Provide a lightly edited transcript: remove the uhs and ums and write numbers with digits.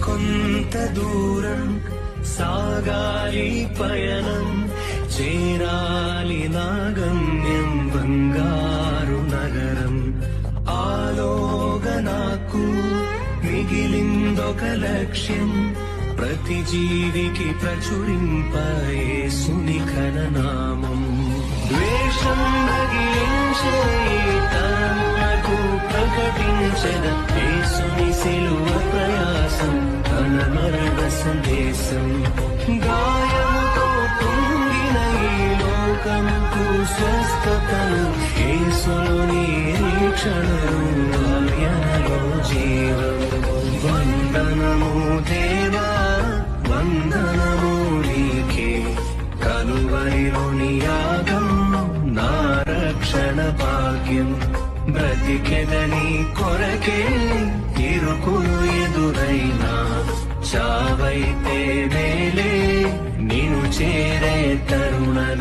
కొంత దూరం సాగాలి పయనం, చేరాలి నా గమ్యం బంగారు నగరం. ఆలోగా నాకు మిగిలిందొక లక్ష్యం, ప్రతి జీవికి ప్రచురింప యేసుని ఘననామం. ద్వేషం భగించే తరములకు ప్రకటించద యేసుని శిలువ ప్రయాసం, తన మరణ సందేశం. గాయముతో కుంగిన ఈ లోకముకు స్వస్థతను, యేసులో నిరీక్షణను, ఆయనలో జీవం. వందనము దేవా వందనము నీకే, కలువరిలోని యాగం నా రక్షణ భాగ్యం. బ్రతికెదని కొరకే ఇరుకులు ఎదురైనా, చావైతే వేలే నిన్ను చేరే తరుణమే.